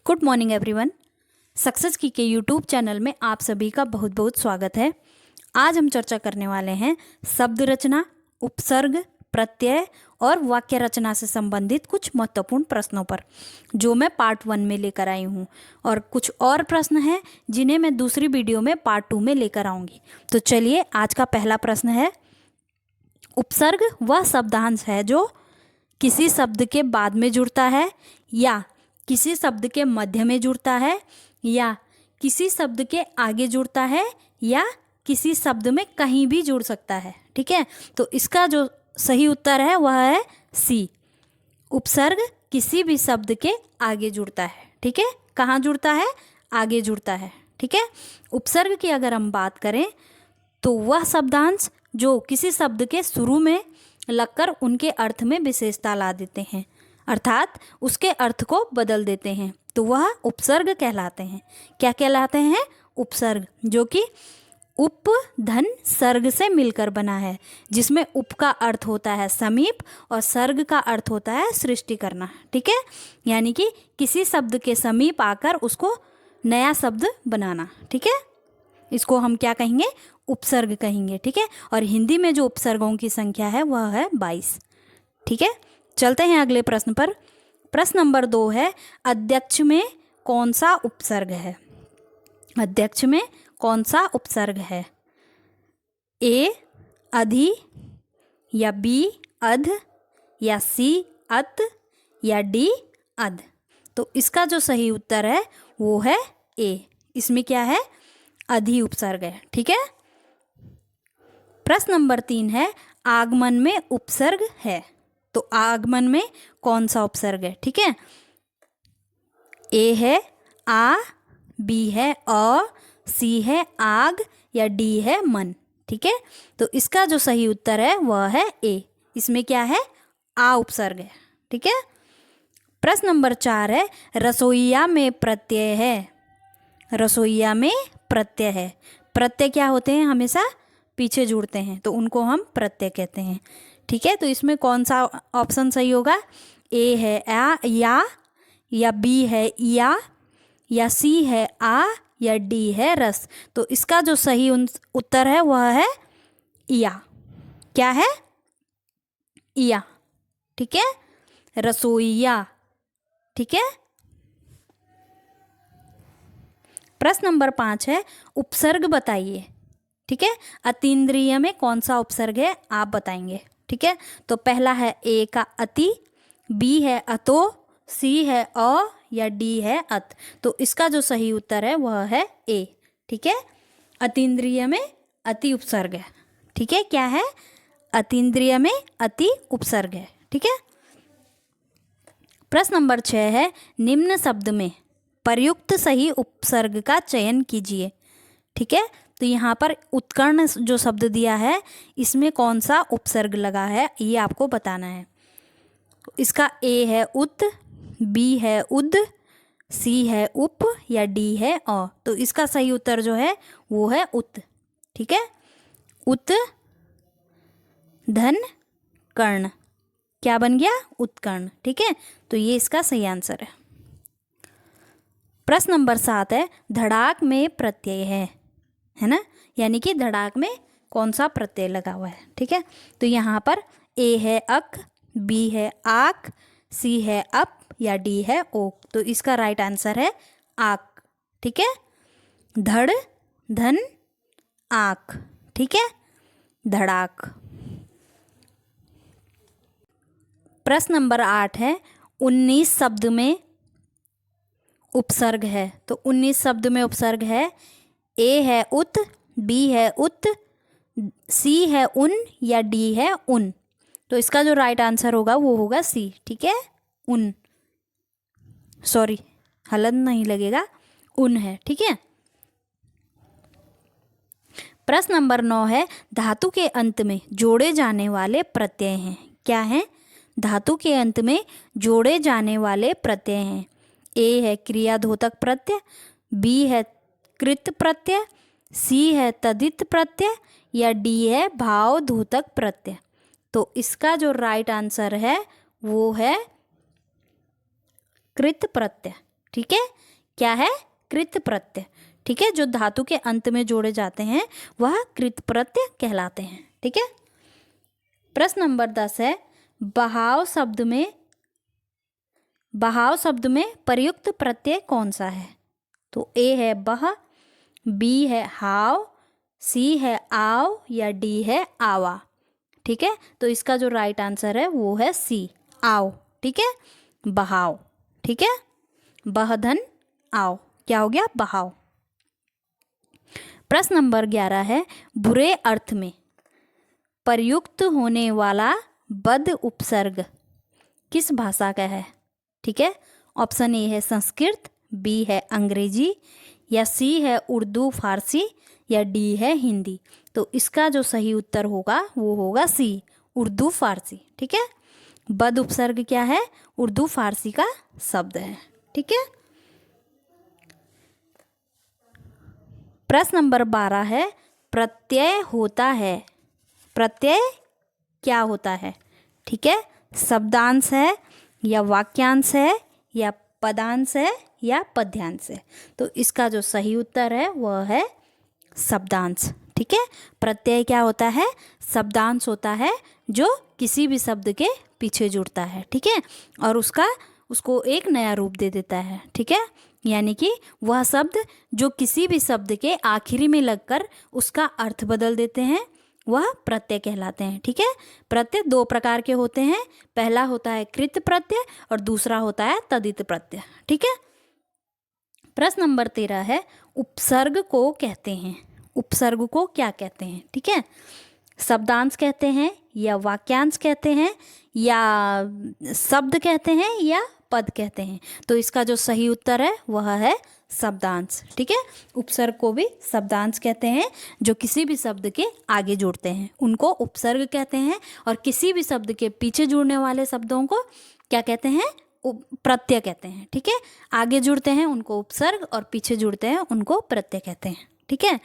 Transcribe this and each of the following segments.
Good morning everyone. Success की के YouTube channel में आप सभी का बहुत बहुत स्वागत है। आज हम चर्चा करने वाले हैं शब्द रचना, उपसर्ग, प्रत्यय और वाक्य रचना से संबंधित कुछ महत्वपूर्ण प्रश्नों पर, जो मैं पार्ट 1 में लेकर आई हूँ। और कुछ और प्रश्न हैं जिन्हें मैं दूसरी वीडियो में पार्ट 2 में लेकर आऊँगी। तो चलिए, आज का पहला प्रश्न है, उपसर्ग वह शब्दांश है जो किसी शब्द के बाद में जुड़ता है या किसी शब्द के मध्य में जुड़ता है या किसी शब्द के आगे जुड़ता है या किसी शब्द में कहीं भी जुड़ सकता है। ठीक है, तो इसका जो सही उत्तर है वह है सी। उपसर्ग किसी भी शब्द के आगे जुड़ता है। ठीक है, कहाँ जुड़ता है? आगे जुड़ता है। ठीक है, उपसर्ग की अगर हम बात करें तो वह शब्दांश जो किसी शब्द के शुरू में लगकर उनके अर्थ में विशेषता ला देते हैं, अर्थात उसके अर्थ को बदल देते हैं, तो वह उपसर्ग कहलाते हैं। क्या कहलाते हैं? उपसर्ग, जो कि उप धन सर्ग से मिलकर बना है, जिसमें उप का अर्थ होता है समीप और सर्ग का अर्थ होता है सृष्टि करना। ठीक है, यानी कि किसी शब्द के समीप आकर उसको नया शब्द बनाना। ठीक है, इसको हम क्या कहेंगे? उपसर्ग कहेंगे। ठीक है, और हिंदी में जो उपसर्गों की संख्या है वह है 22। ठीक है, चलते हैं अगले प्रश्न पर। प्रश्न नंबर 2 है, अध्यक्ष में कौन सा उपसर्ग है? अध्यक्ष में कौन सा उपसर्ग है? ए अधि या बी अध या सी अत या डी अध? तो इसका जो सही उत्तर है वो है ए। इसमें क्या है? अधि उपसर्ग है। ठीक है, प्रश्न नंबर 3 है, आगमन में उपसर्ग है। तो आगमन में कौन सा उपसर्ग है? ठीक है, ए है आ, बी है अ, सी है आग या डी है मन। ठीक है, तो इसका जो सही उत्तर है वह है ए। इसमें क्या है? आ उपसर्ग है। ठीक है, प्रश्न नंबर 4 है, रसोइया में प्रत्यय है। रसोइया में प्रत्यय है। प्रत्यय क्या होते हैं? हमेशा पीछे जुड़ते हैं, तो उनको हम प्रत्यय कहते हैं। ठीक है, तो इसमें कौन सा ऑप्शन सही होगा? ए है आ या बी है या सी है आ या डी है रस। तो इसका जो सही उत्तर है वह है इया। क्या है? इया। ठीक है, रसोइया। ठीक है, प्रश्न नंबर 5 है, उपसर्ग बताइए। ठीक है, अतीन्द्रिय में कौन सा उपसर्ग है आप बताएंगे। ठीक है, तो पहला है ए का अति, बी है अतो, सी है अ या डी है अत। तो इसका जो सही उत्तर है वह है ए। ठीक है, अतीन्द्रिय में अति उपसर्ग है। ठीक है, क्या है? अतीन्द्रिय में अति उपसर्ग है। ठीक है, प्रश्न नंबर 6 है, निम्न शब्द में प्रयुक्त सही उपसर्ग का चयन कीजिए। ठीक है, तो यहाँ पर उत्कर्ण जो शब्द दिया है इसमें कौन सा उपसर्ग लगा है ये आपको बताना है। इसका ए है उत, बी है उद, सी है उप या डी है अ। तो इसका सही उत्तर जो है वो है उत। ठीक है, उत धन कर्ण, क्या बन गया? उत्कर्ण। ठीक है, तो ये इसका सही आंसर है। प्रश्न नंबर 7 है, धड़ाक में प्रत्यय है ना, यानी कि धड़ाक में कौन सा प्रत्यय लगा हुआ है। ठीक है, तो यहाँ पर ए है अक, बी है आक, सी है अप या डी है ओक। तो इसका राइट आंसर है आक। ठीक है, धड़ धन आक। ठीक है, धड़ाक। प्रश्न नंबर 8 है, 19 शब्द में उपसर्ग है। तो 19 शब्द में उपसर्ग है, ए है उत, बी है उत, सी है उन या डी है उन। तो इसका जो राइट आंसर होगा वो होगा सी। ठीक है, उन, सॉरी हलन नहीं लगेगा, उन है। ठीक है, प्रश्न नंबर 9 है, धातु के अंत में जोड़े जाने वाले प्रत्यय हैं। क्या है? धातु के अंत में जोड़े जाने वाले प्रत्यय हैं। ए है क्रियाधोतक प्रत्यय, बी है कृत प्रत्यय, सी है तदित प्रत्यय या डी है भावधोतक प्रत्यय। तो इसका जो राइट आंसर है वो है कृत प्रत्यय। ठीक है, क्या है? कृत प्रत्यय। ठीक है, जो धातु के अंत में जोड़े जाते हैं वह कृत प्रत्यय कहलाते हैं। ठीक है। प्रश्न नंबर 10 है, बहाव शब्द में प्रयुक्त प्रत्यय कौन सा है? तो ए है बह, बी है हाव, सी है आव या डी है आवा। ठीक है, तो इसका जो राइट आंसर है वो है सी, आओ। ठीक है, बहाव। ठीक है, बहधन आओ, क्या हो गया? बहाव। प्रश्न नंबर 11 है, बुरे अर्थ में प्रयुक्त होने वाला बद उपसर्ग किस भाषा का है? ठीक है, ऑप्शन ए है संस्कृत, बी है अंग्रेजी, या सी है उर्दू फारसी, या डी है हिंदी। तो इसका जो सही उत्तर होगा वो होगा सी, उर्दू फारसी। ठीक है, बद उपसर्ग क्या है? उर्दू फारसी का शब्द है। ठीक है। प्रश्न नंबर 12 है, प्रत्यय होता है, प्रत्यय क्या होता है? ठीक है, शब्दांश है या वाक्यांश है या पदांश है या पद्यांश है? तो इसका जो सही उत्तर है वह है शब्दांश। ठीक है, प्रत्यय क्या होता है? शब्दांश होता है जो किसी भी शब्द के पीछे जुड़ता है। ठीक है, और उसको एक नया रूप दे देता है। ठीक है, यानी कि वह शब्द जो किसी भी शब्द के आखिरी में लगकर उसका अर्थ बदल देते हैं वह प्रत्यय कहलाते हैं। ठीक है, प्रत्यय दो प्रकार के होते हैं, पहला होता है कृत प्रत्यय और दूसरा होता है तदित प्रत्यय। ठीक है। प्रश्न नंबर 13 है, उपसर्ग को कहते हैं, उपसर्ग को क्या कहते हैं? ठीक है, शब्दांश कहते हैं या वाक्यांश कहते हैं या शब्द कहते हैं या पद कहते हैं? तो इसका जो सही उत्तर है वह है शब्दांश। ठीक है, उपसर्ग को भी शब्दांश कहते हैं जो किसी भी शब्द के आगे जुड़ते हैं उनको उपसर्ग कहते हैं, और किसी भी शब्द के पीछे जुड़ने वाले शब्दों को क्या कहते हैं? प्रत्यय कहते हैं। ठीक है, आगे जुड़ते हैं उनको उपसर्ग और पीछे जुड़ते हैं उनको प्रत्यय कहते हैं। ठीक है।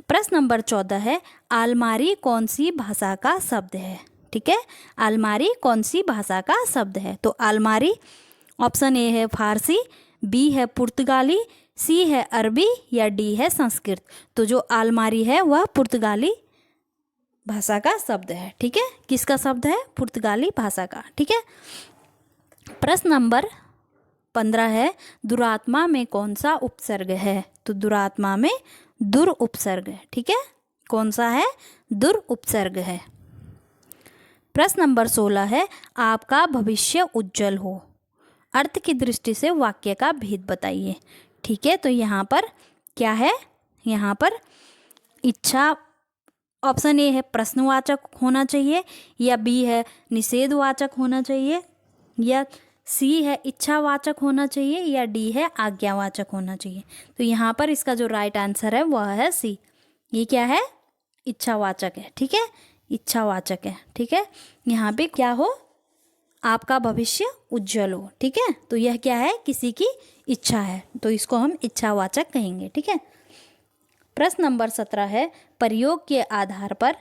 प्रश्न नंबर 14 है, अलमारी कौन सी भाषा का शब्द है? ठीक है, अलमारी कौन सी भाषा का शब्द है? तो अलमारी ऑप्शन ए है फारसी, बी है पुर्तगाली, सी है अरबी या डी है संस्कृत। तो जो अलमारी है वह पुर्तगाली भाषा का शब्द है। ठीक है, किसका शब्द है? पुर्तगाली भाषा का। ठीक है। प्रश्न नंबर 15 है, दुरात्मा में कौन सा उपसर्ग है? तो दुरात्मा में दुर उपसर्ग है। ठीक है, कौन सा है? दुर उपसर्ग है। प्रश्न नंबर 16 है, आपका भविष्य उज्जवल हो, अर्थ की दृष्टि से वाक्य का भेद बताइए। ठीक है, तो यहाँ पर क्या है? यहाँ पर इच्छा, ऑप्शन ए है प्रश्नवाचक होना चाहिए, या बी है निषेधवाचक होना चाहिए, या सी है इच्छावाचक होना चाहिए, या डी है आज्ञावाचक होना चाहिए। तो यहाँ पर इसका जो राइट आंसर है वह है सी, ये क्या है? इच्छावाचक है। ठीक है, इच्छावाचक है। ठीक है, यहाँ पे क्या हो? आपका भविष्य उज्जवल हो। ठीक है, तो यह क्या है? किसी की इच्छा है, तो इसको हम इच्छावाचक कहेंगे। ठीक है। प्रश्न नंबर 17 है, प्रयोग के आधार पर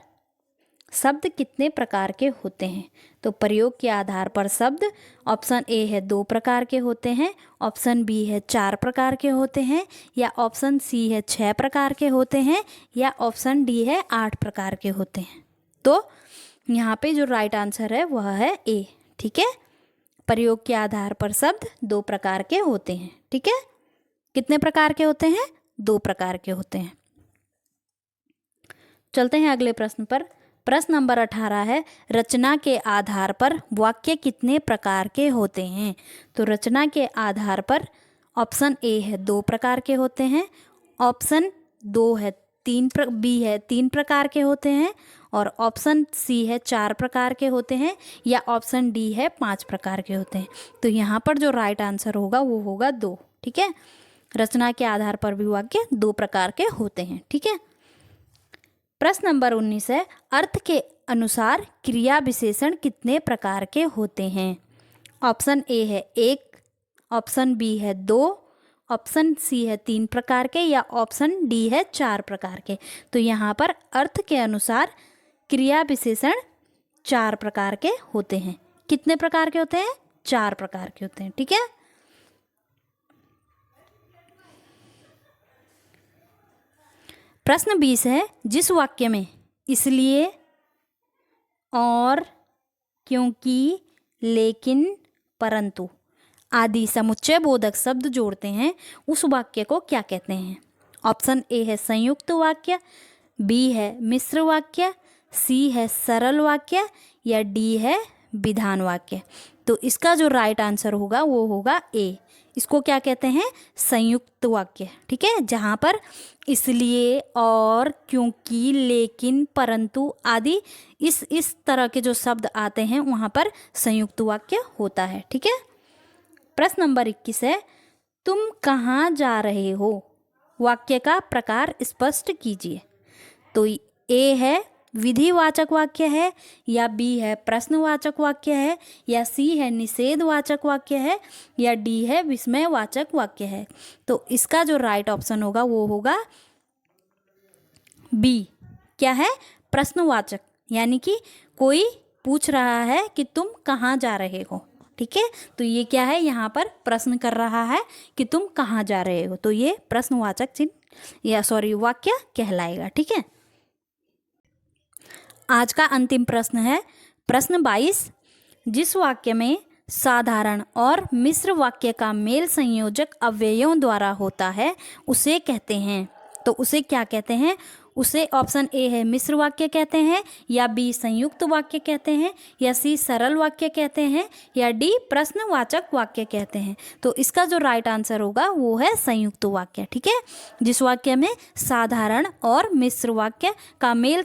शब्द कितने प्रकार के होते हैं? तो प्रयोग के आधार पर शब्द, ऑप्शन ए है 2 प्रकार के होते हैं, ऑप्शन बी है 4 प्रकार के होते हैं, या ऑप्शन सी है 6 प्रकार के होते हैं, या ऑप्शन डी है 8 प्रकार के होते हैं। तो यहाँ पे जो राइट आंसर है वह है ए। ठीक है, प्रयोग के आधार पर शब्द 2 प्रकार के होते हैं। ठीक है, कितने प्रकार के होते हैं? 2 प्रकार के होते हैं। चलते हैं अगले प्रश्न पर। प्रश्न नंबर 18 है, रचना के आधार पर वाक्य कितने प्रकार के होते हैं? तो रचना के आधार पर ऑप्शन ए है 2 प्रकार के होते हैं, ऑप्शन बी है 3 प्रकार के होते हैं, और ऑप्शन सी है 4 प्रकार के होते हैं, या ऑप्शन डी है 5 प्रकार के होते हैं। तो यहाँ पर जो राइट आंसर होगा वो होगा 2। ठीक है, रचना के आधार पर भी वाक्य 2 प्रकार के होते हैं। ठीक है। प्रश्न नंबर 19 है, अर्थ के अनुसार क्रिया विशेषण कितने प्रकार के होते हैं? ऑप्शन ए है 1, ऑप्शन बी है 2, ऑप्शन सी है 3 प्रकार के, या ऑप्शन डी है 4 प्रकार के। तो यहाँ पर अर्थ के अनुसार क्रिया विशेषण 4 प्रकार के होते हैं। कितने प्रकार के होते हैं? 4 प्रकार के होते हैं। ठीक है। प्रश्न 20 है, जिस वाक्य में इसलिए, और, क्योंकि, लेकिन, परंतु आदि समुच्चय बोधक शब्द जोड़ते हैं उस वाक्य को क्या कहते हैं? ऑप्शन ए है संयुक्त वाक्य, बी है मिश्र वाक्य, सी है सरल वाक्य, या डी है विधान वाक्य। तो इसका जो राइट आंसर होगा वो होगा ए। इसको क्या कहते हैं? संयुक्त वाक्य। ठीक है, जहाँ पर इसलिए, और, क्योंकि, लेकिन, परंतु आदि इस तरह के जो शब्द आते हैं वहाँ पर संयुक्त वाक्य होता है। ठीक है। प्रश्न नंबर 21 है, तुम कहाँ जा रहे हो? वाक्य का प्रकार स्पष्ट कीजिए। तो ए है विधिवाचक वाक्य है, या बी है प्रश्नवाचक वाक्य है, या सी है निषेधवाचक वाक्य है, या डी है विस्मयवाचक वाक्य है। तो इसका जो राइट ऑप्शन होगा वो होगा बी। क्या है? प्रश्नवाचक, यानी कि कोई पूछ रहा है कि तुम कहाँ जा रहे हो। ठीक है, तो ये क्या है? यहाँ पर प्रश्न कर रहा है कि तुम कहाँ जा रहे हो, तो ये प्रश्नवाचक चिन्ह या वाक्य कहलाएगा। ठीक है। आज का अंतिम प्रश्न है प्रश्न 22, जिस वाक्य में साधारण और मिश्र वाक्य का मेल संयोजक अव्ययों द्वारा होता है उसे कहते हैं। तो उसे क्या कहते हैं? उसे ऑप्शन ए है मिश्र वाक्य कहते हैं, या बी संयुक्त वाक्य कहते हैं, या सी सरल वाक्य कहते हैं, या डी प्रश्नवाचक वाक्य कहते हैं। तो इसका जो राइट आंसर होगा वो है संयुक्त वाक्य। ठीक है, जिस वाक्य में साधारण और मिश्र वाक्य का मेल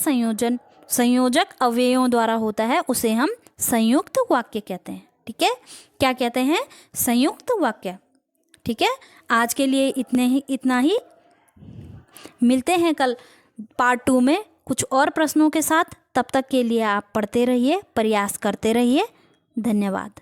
संयोजक अव्ययों द्वारा होता है उसे हम संयुक्त वाक्य कहते हैं। ठीक है, क्या कहते हैं? संयुक्त वाक्य। ठीक है, आज के लिए इतना ही। मिलते हैं कल पार्ट 2 में कुछ और प्रश्नों के साथ। तब तक के लिए आप पढ़ते रहिए, प्रयास करते रहिए। धन्यवाद।